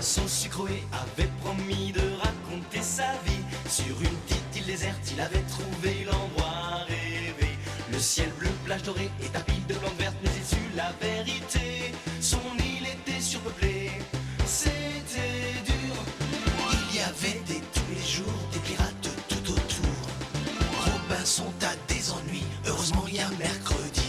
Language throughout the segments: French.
Robinson Sucroé avait promis de raconter sa vie. Sur une petite île déserte, il avait trouvé l'endroit rêvé. Le ciel bleu, plage dorée et tapis de plantes vertes, mais il sut la vérité. Son île était surpeuplée, c'était dur. Il y avait tous les jours des pirates tout autour. Robinson a des ennuis, heureusement il y a mercredi.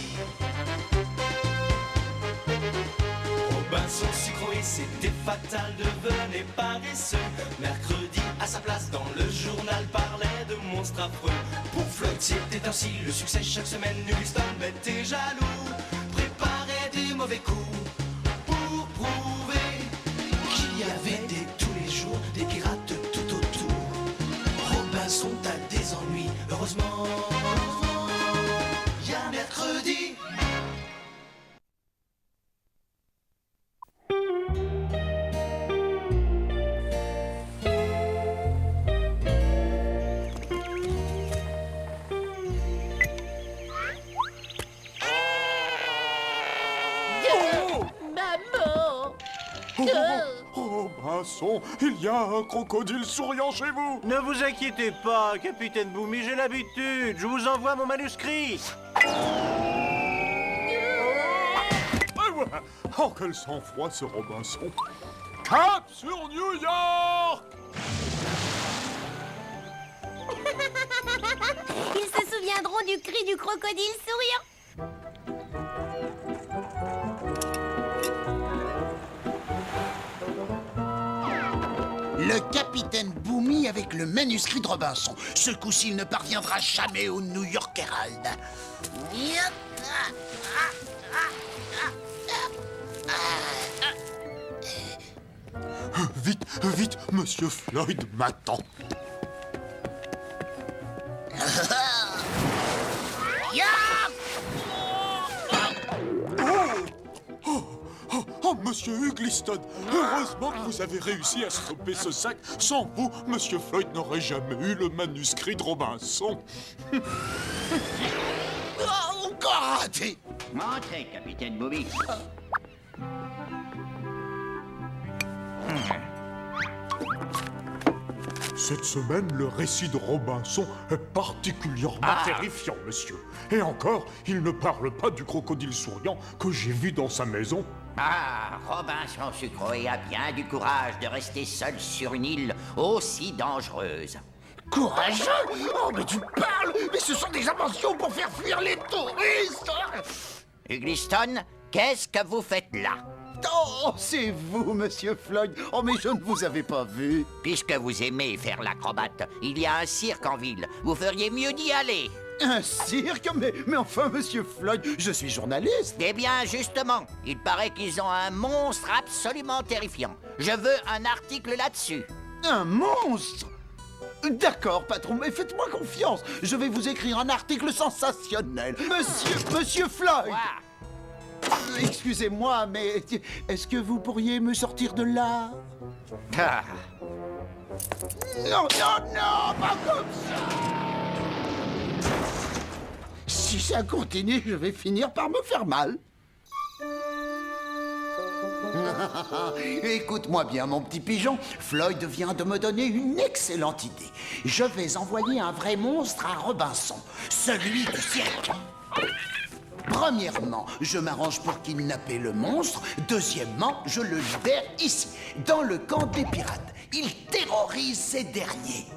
Robinson Sucroé, c'était fatal, devenait paresseux. Mercredi, à sa place dans le journal, parlait de monstres affreux. Pour Floyd, c'était ainsi le succès chaque semaine. Nulliston était jaloux, préparait des mauvais coups pour prouver qu'il y avait tous les jours des pirates tout autour. Robinson a des ennuis, heureusement il y a mercredi. Robinson, il y a un crocodile souriant chez vous. Ne vous inquiétez pas, capitaine Boomy, j'ai l'habitude. Je vous envoie mon manuscrit. Oh, quel sang-froid ce Robinson. Cap sur New York. Ils se souviendront du cri du crocodile souriant. Le capitaine Boomy avec le manuscrit de Robinson. Ce coup-ci, il ne parviendra jamais au New York Herald. Vite, vite, Monsieur Floyd m'attend. Oh, Monsieur Ugliston, heureusement que vous avez réussi à stopper ce sac. Sans vous, Monsieur Floyd n'aurait jamais eu le manuscrit de Robinson. Encore raté. Montrez, capitaine Boomy. Cette semaine, le récit de Robinson est particulièrement terrifiant, monsieur. Et encore, il ne parle pas du crocodile souriant que j'ai vu dans sa maison. Ah, Robinson Sucroé a bien du courage de rester seul sur une île aussi dangereuse. Courageux? Oh, mais tu parles! Mais ce sont des inventions pour faire fuir les touristes! Ugliston, qu'est-ce que vous faites là? Oh, c'est vous, Monsieur Floyd. Oh, mais je ne vous avais pas vu. Puisque vous aimez faire l'acrobate, il y a un cirque en ville. Vous feriez mieux d'y aller. Un cirque? Mais enfin, Monsieur Floyd, je suis journaliste. Eh bien, justement, il paraît qu'ils ont un monstre absolument terrifiant. Je veux un article là-dessus. Un monstre? D'accord, patron, mais faites-moi confiance. Je vais vous écrire un article sensationnel. Monsieur Floyd! Quoi? Excusez-moi, mais est-ce que vous pourriez me sortir de là? Ah. Non, pas comme ça! Si ça continue, je vais finir par me faire mal. Écoute-moi bien, mon petit pigeon. Floyd vient de me donner une excellente idée. Je vais envoyer un vrai monstre à Robinson, celui du cirque. Premièrement, je m'arrange pour kidnapper le monstre. Deuxièmement, je le libère ici, dans le camp des pirates. Il terrorise ces derniers,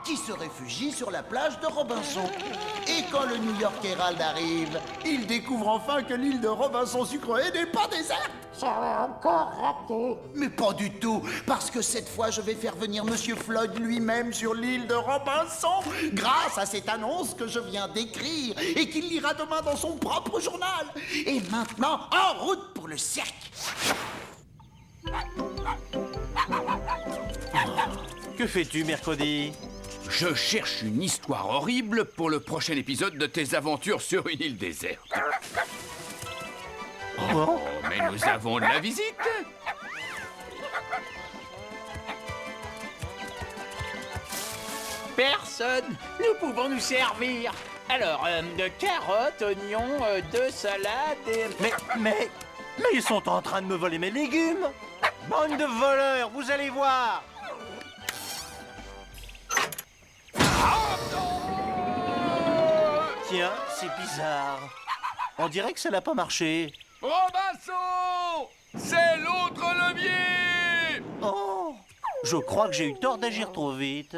qui se réfugient sur la plage de Robinson. Et quand le New York Herald arrive, il découvre enfin que l'île de Robinson Sucroé n'est pas déserte. Ça va encore rater. Mais pas du tout, parce que cette fois, je vais faire venir Monsieur Floyd lui-même sur l'île de Robinson, grâce à cette annonce que je viens d'écrire et qu'il lira demain dans son propre journal. Et maintenant, en route pour le cirque. Que fais-tu mercredi? Je cherche une histoire horrible pour le prochain épisode de tes aventures sur une île déserte. Oh, mais nous avons de la visite. Personne, nous pouvons nous servir. Alors, de carottes, oignons, 2 salades et... Mais... Mais ils sont en train de me voler mes légumes. Bande de voleurs, vous allez voir. Tiens, c'est bizarre. On dirait que ça n'a pas marché. Robinson! C'est l'autre levier! Oh, je crois que j'ai eu tort d'agir trop vite.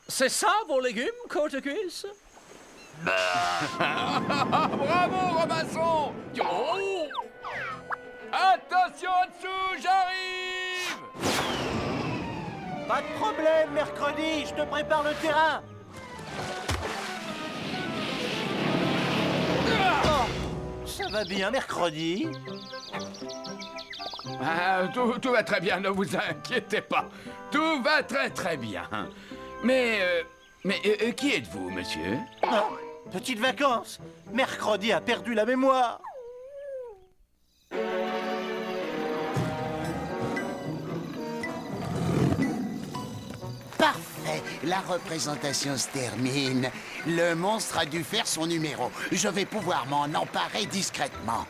C'est ça vos légumes, côte cuisse? Bravo, Robinson! Oh! Attention en dessous, j'arrive! Pas de problème, mercredi, je te prépare le terrain. Oh, ça va bien, mercredi. Ah, tout va très bien, ne vous inquiétez pas. Tout va très bien. Mais qui êtes-vous, monsieur? Oh, petite vacances. Mercredi a perdu la mémoire. Parfait, la représentation se termine. Le monstre a dû faire son numéro. Je vais pouvoir m'en emparer discrètement.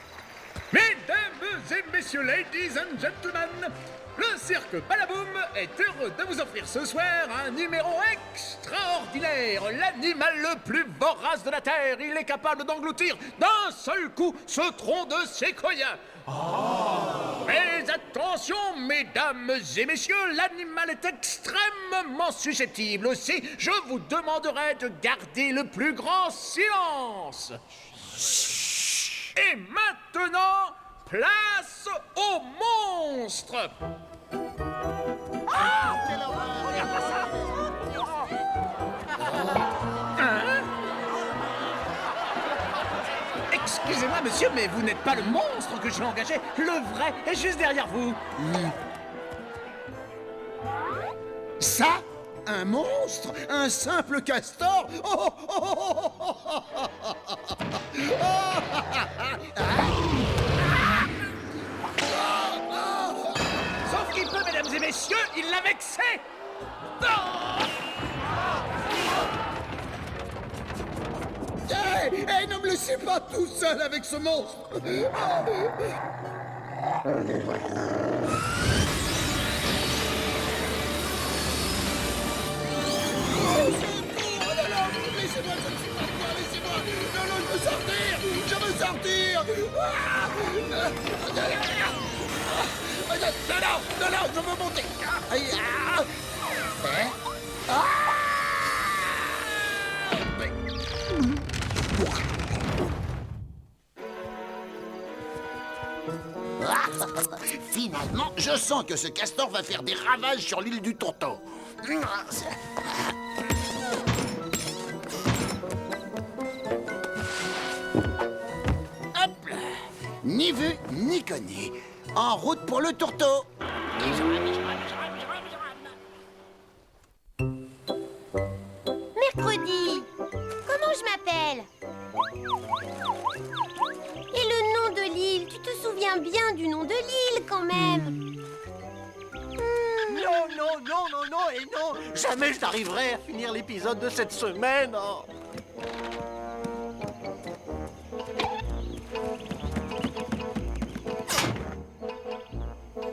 Mesdames et messieurs, ladies and gentlemen, le cirque Balaboum est heureux de vous offrir ce soir un numéro extraordinaire. L'animal le plus vorace de la Terre, il est capable d'engloutir d'un seul coup ce tronc de séquoia. Mais attention, mesdames et messieurs, l'animal est extrêmement susceptible aussi. Je vous demanderai de garder le plus grand silence. Et maintenant, place au monstre. Excusez-moi, monsieur, mais vous n'êtes pas le monstre que j'ai engagé. Le vrai est juste derrière vous. Ça? Un monstre? Un simple castor? Sauf qu'il peut, mesdames et messieurs, il l'a vexé. Hey, ne me laissez pas tout seul avec ce monstre! Laissez-moi, je ne suis pas bien, laissez-moi! Non, je veux sortir! Je veux sortir! Non, je veux monter! Finalement, je sens que ce castor va faire des ravages sur l'île du Tourteau. Hop là. Ni vu, ni connu. En route pour le Tourteau. Mercredi. Comment je m'appelle? Et le nom de l'île, tu te souviens bien du nom de l'île quand même? Non, et non. Jamais je n'arriverai à finir l'épisode de cette semaine. Oh.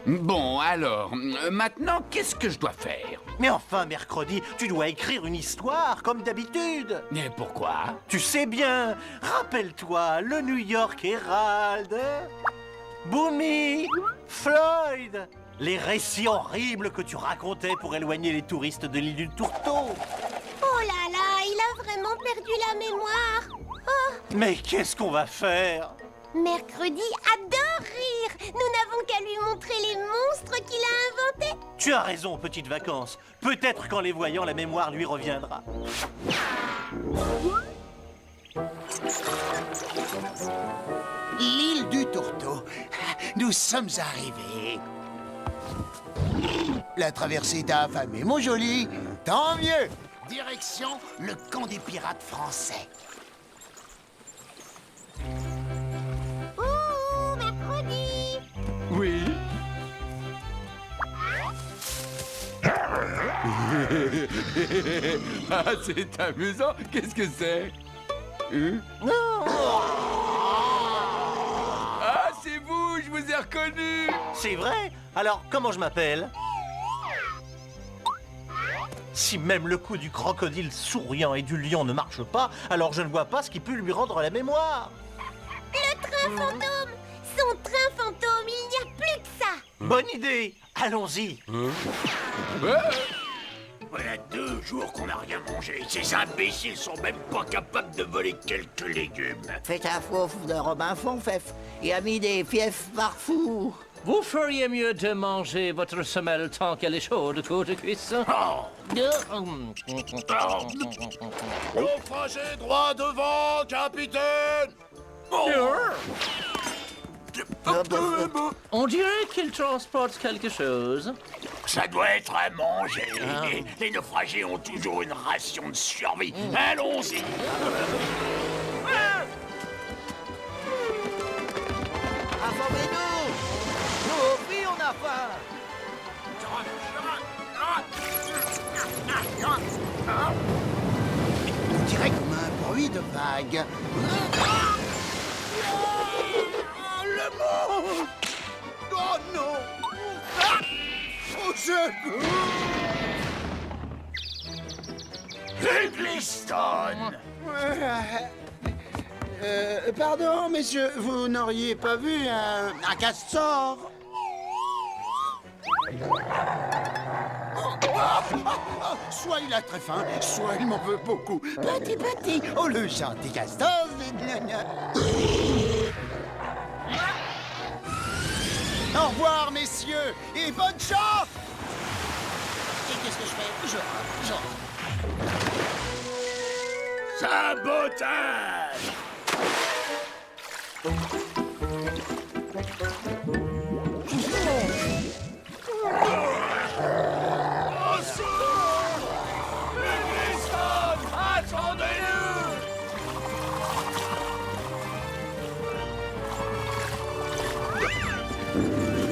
Bon, alors, maintenant, qu'est-ce que je dois faire? Mais enfin, mercredi, tu dois écrire une histoire, comme d'habitude. Et pourquoi? Tu sais bien, rappelle-toi, le New York Herald, Boomy, Floyd, les récits horribles que tu racontais pour éloigner les touristes de l'île du Tourteau. Oh là là, il a vraiment perdu la mémoire. Oh, Mais qu'est-ce qu'on va faire? Mercredi adore rire. Nous n'avons qu'à lui montrer les monstres qu'il a inventés. Tu as raison, petite vacances. Peut-être qu'en les voyant, la mémoire lui reviendra. L'île du Tourteau. Nous sommes arrivés. La traversée t'a affamé, mon joli. Tant mieux. Direction le camp des pirates français. Oh, mercredi. Oui? Ah, c'est amusant. Qu'est-ce que c'est? Ah, c'est vous, je vous ai reconnu. C'est vrai? Alors, comment je m'appelle? Si même le coup du crocodile souriant et du lion ne marche pas, alors je ne vois pas ce qui peut lui rendre la mémoire. Le train fantôme! Son train fantôme, il n'y a plus que ça! Bonne idée! Allons-y! Voilà 2 jours qu'on n'a rien mangé. Ces imbéciles sont même pas capables de voler quelques légumes. Faites un fouf de Robin Fonfef et a mis des fiefs parfous. Vous feriez mieux de manger votre semelle tant qu'elle est chaude, côte de cuisse. Naufragé droit devant, capitaine! On dirait qu'il transporte quelque chose. Ça doit être à manger. Les naufragés ont toujours une ration de survie. Allons-y. Informez-nous! Nous aussi, on a faim! On dirait comme un bruit de vague. Le mot! Oh non! Au secours! Egliston! Pardon, messieurs, vous n'auriez pas vu un castor? Soit il a très faim, soit il m'en veut beaucoup. Petit, oh le gentil castor. Au revoir, messieurs, et bonne chance. Et qu'est-ce que je fais? Je... Sabotage!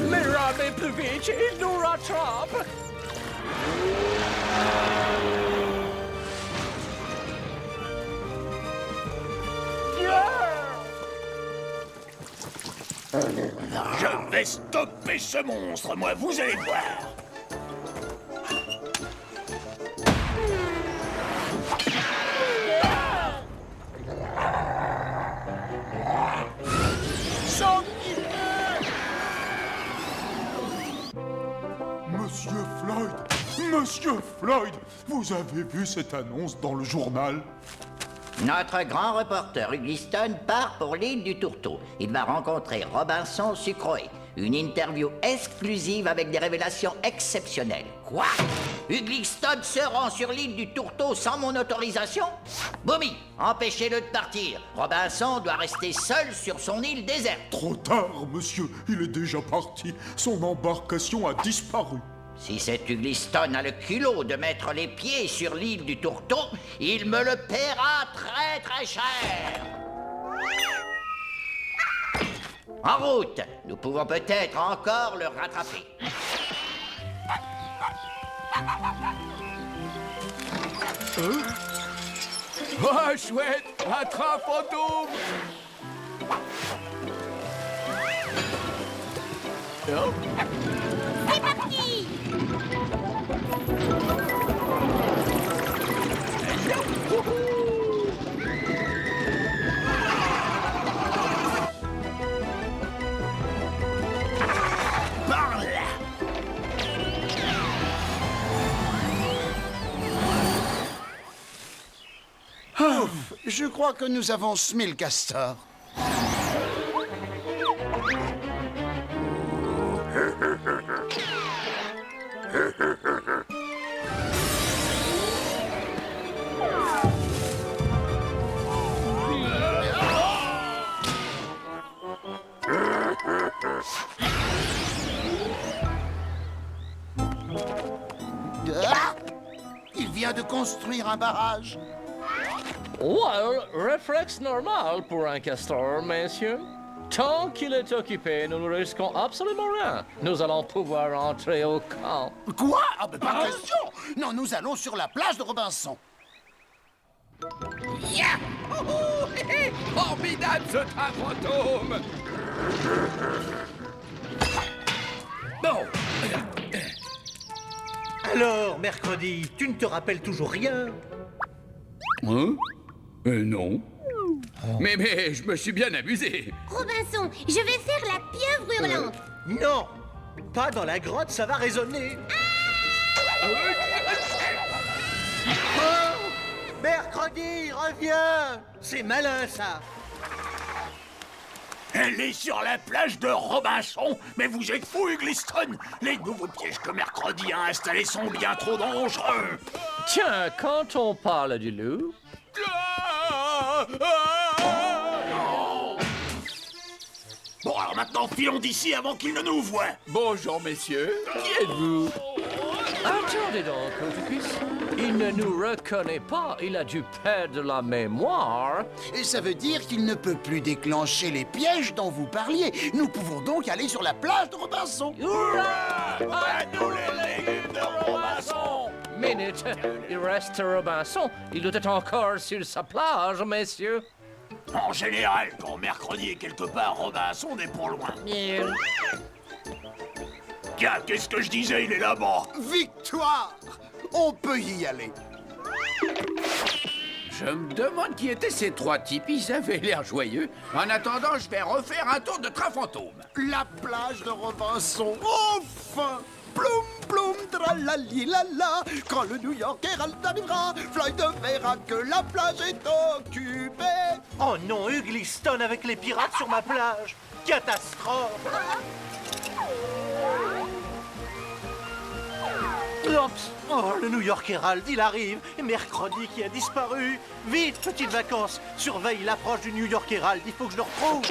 Mais ramez plus vite, il nous rattrape. Je vais stopper ce monstre, moi, vous allez voir. Monsieur Floyd, vous avez vu cette annonce dans le journal? Notre grand reporter Egliston part pour l'île du Tourteau. Il va rencontrer Robinson Sucroé. Une interview exclusive avec des révélations exceptionnelles. Quoi? Egliston se rend sur l'île du Tourteau sans mon autorisation? Boomy, empêchez-le de partir. Robinson doit rester seul sur son île déserte. Trop tard, monsieur. Il est déjà parti. Son embarcation a disparu. Si cet Egliston a le culot de mettre les pieds sur l'île du Tourteau, il me le paiera très très cher. En route, nous pouvons peut-être encore le rattraper. Oh, chouette! Un train fantôme! Oh. C'est parti! Par là! Ouf, je crois que nous avons semé le castor. Ah! Il vient de construire un barrage. Well, réflexe normal pour un castor, messieurs. Tant qu'il est occupé, nous ne risquons absolument rien. Nous allons pouvoir entrer au camp. Quoi? Ah, ben, pas question. Non, nous allons sur la plage de Robinson. Formidable, ce train fantôme! Bon. Alors, mercredi, tu ne te rappelles toujours rien? Hein? Non. Mais je me suis bien amusé. Robinson, je vais faire la pieuvre hurlante. Non. Pas dans la grotte, ça va résonner. Oh, mercredi, reviens. C'est malin, ça. Elle est sur la plage de Robinson. Mais vous êtes fou, Ugliston. Les nouveaux pièges que Mercredi a installés sont bien trop dangereux. Tiens, quand on parle du loup... Bon, alors maintenant, filons d'ici avant qu'il ne nous voie. Bonjour, messieurs. Qui êtes-vous? Attendez donc, Coticus. Il ne nous reconnaît pas. Il a dû perdre la mémoire. Et ça veut dire qu'il ne peut plus déclencher les pièges dont vous parliez. Nous pouvons donc aller sur la plage de Robinson. À nous les légumes de Robinson. Minute, il reste Robinson. Il doit être encore sur sa plage, messieurs. En général, quand Mercredi est quelque part, Robinson n'est pas loin. Tiens, qu'est-ce que je disais? Il est là-bas. Victoire! On peut y aller. Je me demande qui étaient ces trois types. Ils avaient l'air joyeux. En attendant, je vais refaire un tour de train fantôme. La plage de Robinson, enfin! Ploum, ploum, tralali, lala. Quand le New York Herald arrivera, Floyd verra que la plage est occupée. Oh non, Ugliston avec les pirates sur ma plage. Catastrophe. Oups. Oh, le New York Herald, il arrive. Et Mercredi qui a disparu. Vite, petites vacances. Surveille l'approche du New York Herald. Il faut que je le retrouve.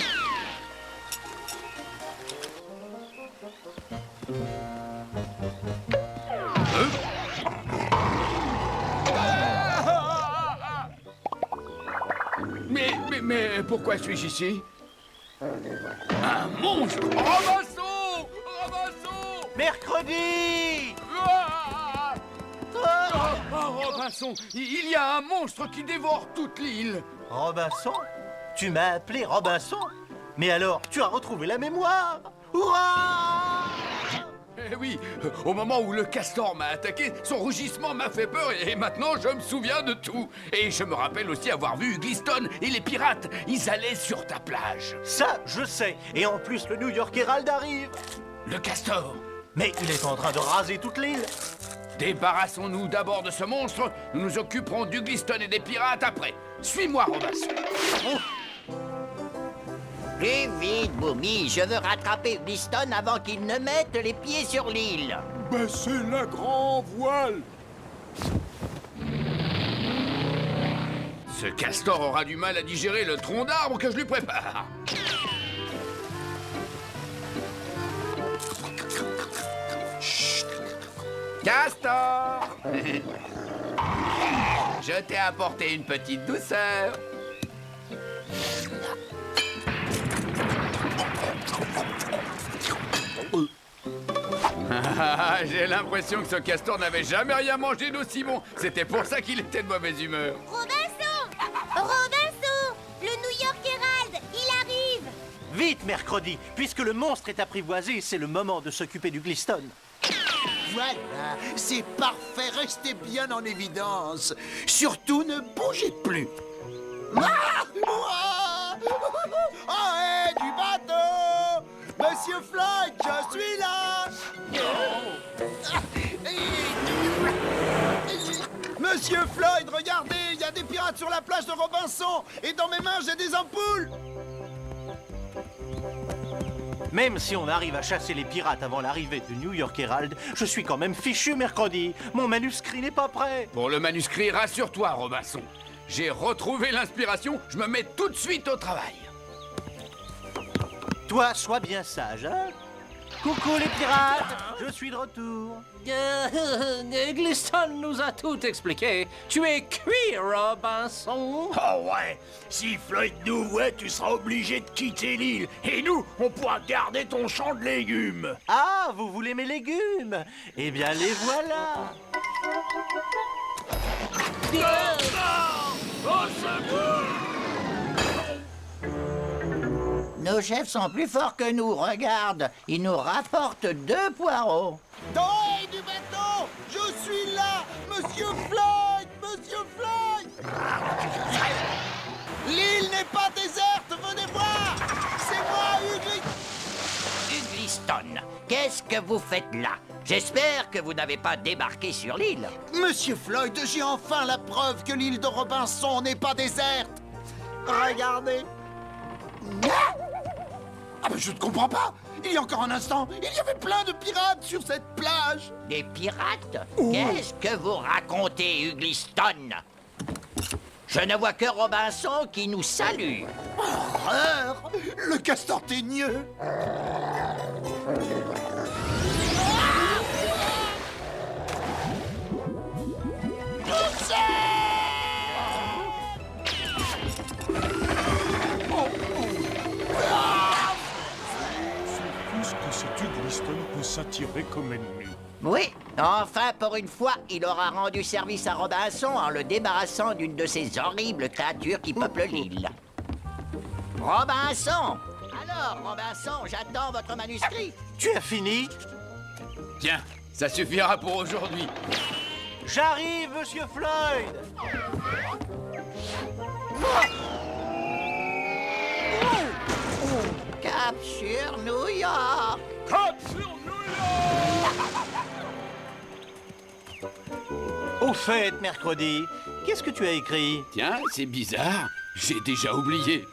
Mais pourquoi suis-je ici? Un monstre! Robinson! Robinson! Mercredi! Robinson! Il y a un monstre qui dévore toute l'île! Robinson? Tu m'as appelé Robinson? Mais alors, tu as retrouvé la mémoire! Hurrah! Eh oui, au moment où le castor m'a attaqué, son rugissement m'a fait peur et maintenant je me souviens de tout. Et je me rappelle aussi avoir vu Ugliston et les pirates. Ils allaient sur ta plage. Ça, je sais. Et en plus, le New York Herald arrive. Le castor. Mais il est en train de raser toute l'île. Débarrassons-nous d'abord de ce monstre. Nous nous occuperons d'Ugliston et des pirates après. Suis-moi, Robinson. Plus vite, Boomy, je veux rattraper Ugliston avant qu'il ne mette les pieds sur l'île. Baissez la grand voile. Ce castor aura du mal à digérer le tronc d'arbre que je lui prépare. Chut. Castor! Je t'ai apporté une petite douceur. J'ai l'impression que ce castor n'avait jamais rien mangé d'aussi bon. C'était pour ça qu'il était de mauvaise humeur. Robinson! Robinson! Le New York Herald, il arrive! Vite, Mercredi! Puisque le monstre est apprivoisé, c'est le moment de s'occuper du Ugliston. Voilà, c'est parfait, restez bien en évidence. Surtout, ne bougez plus. Ah! Ouah! Oh, hé, du bateau! Monsieur Floyd, je suis là! Monsieur Floyd, regardez, il y a des pirates sur la plage de Robinson et dans mes mains, j'ai des ampoules! Même si on arrive à chasser les pirates avant l'arrivée du New York Herald, je suis quand même fichu, Mercredi. Mon manuscrit n'est pas prêt. Pour le manuscrit, rassure-toi, Robinson. J'ai retrouvé l'inspiration, je me mets tout de suite au travail. Toi, sois bien sage, hein? Coucou les pirates, je suis de retour. Gliston nous a tout expliqué. Tu es cuit, Robinson. Oh ouais, si Floyd nous voit, tu seras obligé de quitter l'île. Et nous, on pourra garder ton champ de légumes. Ah, vous voulez mes légumes? Eh bien, les voilà. Nos chefs sont plus forts que nous, regarde. Ils nous rapportent 2 poireaux. Toy du bateau! Je suis là! Monsieur Floyd! Monsieur Floyd! L'île n'est pas déserte, venez voir! C'est moi, Ugliston, qu'est-ce que vous faites là? J'espère que vous n'avez pas débarqué sur l'île. Monsieur Floyd, j'ai enfin la preuve que l'île de Robinson n'est pas déserte! Regardez! Ah mais je ne comprends pas! Il y a encore un instant, il y avait plein de pirates sur cette plage! Des pirates? Qu'est-ce que vous racontez, Ugliston? Je ne vois que Robinson qui nous salue. Horreur! Le castor teigneux! Plus que cet Ugliston peut s'attirer comme ennemi. Oui, enfin, pour une fois, il aura rendu service à Robinson en le débarrassant d'une de ces horribles créatures qui peuplent l'île. Robinson! Alors, Robinson, j'attends votre manuscrit. Tu as fini? Tiens, ça suffira pour aujourd'hui. J'arrive, Monsieur Floyd. Cap sur New York! Au fait, mercredi, qu'est-ce que tu as écrit? Tiens, c'est bizarre. J'ai déjà oublié.